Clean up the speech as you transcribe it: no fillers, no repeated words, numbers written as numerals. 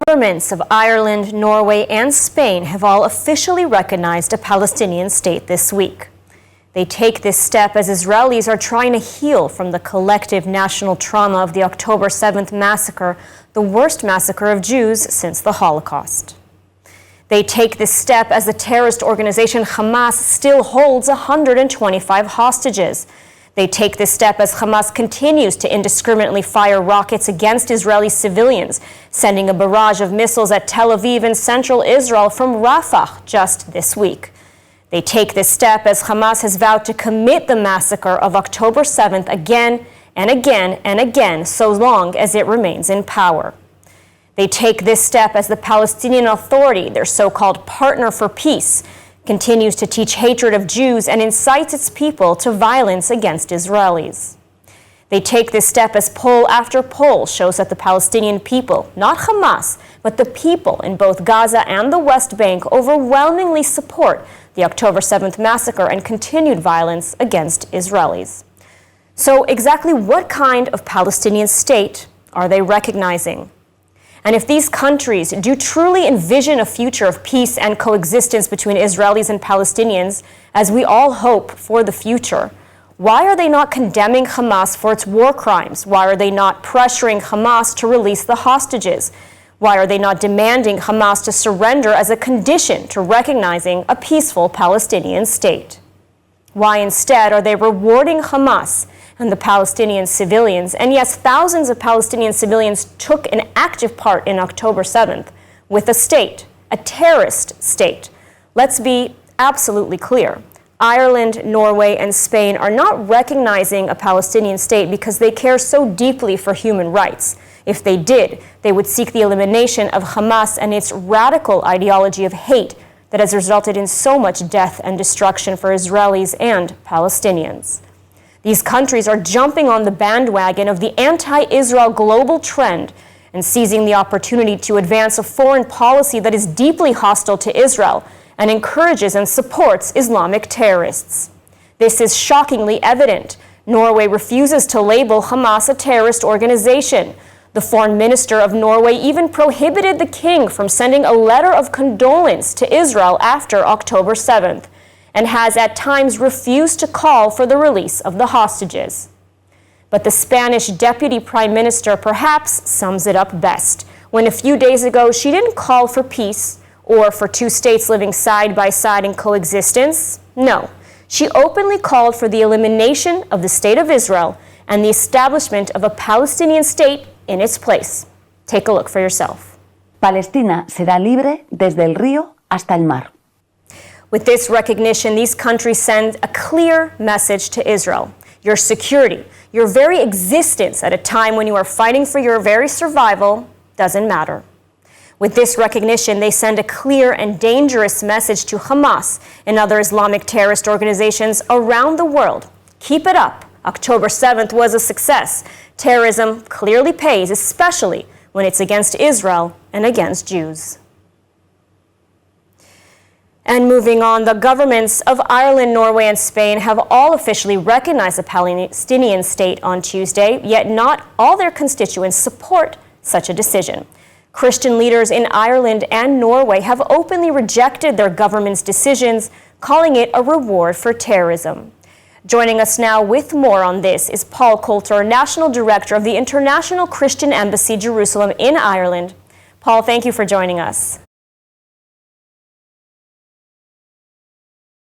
Governments of Ireland, Norway, and Spain have all officially recognized a Palestinian state this week. They take this step as Israelis are trying to heal from the collective national trauma of the October 7th massacre, the worst massacre of Jews since the Holocaust. They take this step as the terrorist organization Hamas still holds 125 hostages. They take this step as Hamas continues to indiscriminately fire rockets against Israeli civilians, sending a barrage of missiles at Tel Aviv and central Israel from Rafah just this week. They take this step as Hamas has vowed to commit the massacre of October 7th again and again and again, so long as it remains in power. They take this step as the Palestinian Authority, their so-called partner for peace, continues to teach hatred of Jews and incites its people to violence against Israelis. They take this step as poll after poll shows that the Palestinian people, not Hamas, but the people in both Gaza and the West Bank overwhelmingly support the October 7th massacre and continued violence against Israelis. So exactly what kind of Palestinian state are they recognizing? And if these countries do truly envision a future of peace and coexistence between Israelis and Palestinians, as we all hope for the future, why are they not condemning Hamas for its war crimes? Why are they not pressuring Hamas to release the hostages? Why are they not demanding Hamas to surrender as a condition to recognizing a peaceful Palestinian state? Why instead are they rewarding Hamas and the Palestinian civilians? And yes, thousands of Palestinian civilians took an active part in October 7th with a state, a terrorist state. Let's be absolutely clear. Ireland, Norway, and Spain are not recognizing a Palestinian state because they care so deeply for human rights. If they did, they would seek the elimination of Hamas and its radical ideology of hate that has resulted in so much death and destruction for Israelis and Palestinians. These countries are jumping on the bandwagon of the anti-Israel global trend and seizing the opportunity to advance a foreign policy that is deeply hostile to Israel and encourages and supports Islamic terrorists. This is shockingly evident. Norway refuses to label Hamas a terrorist organization. The foreign minister of Norway even prohibited the king from sending a letter of condolence to Israel after October 7th, and has at times refused to call for the release of the hostages. But the Spanish deputy prime minister perhaps sums it up best, when a few days ago she didn't call for peace or for two states living side by side in coexistence. No, she openly called for the elimination of the state of Israel and the establishment of a Palestinian state in its place. Take a look for yourself. Palestina será libre desde el río hasta el mar. With this recognition, these countries send a clear message to Israel. Your security, your very existence at a time when you are fighting for your very survival doesn't matter. With this recognition, they send a clear and dangerous message to Hamas and other Islamic terrorist organizations around the world. Keep it up. October 7th was a success. Terrorism clearly pays, especially when it's against Israel and against Jews. And moving on, the governments of Ireland, Norway, and Spain have all officially recognized the Palestinian state on Tuesday, yet not all their constituents support such a decision. Christian leaders in Ireland and Norway have openly rejected their government's decisions, calling it a reward for terrorism. Joining us now with more on this is Paul Coulter, National Director of the International Christian Embassy, Jerusalem in Ireland. Paul, thank you for joining us.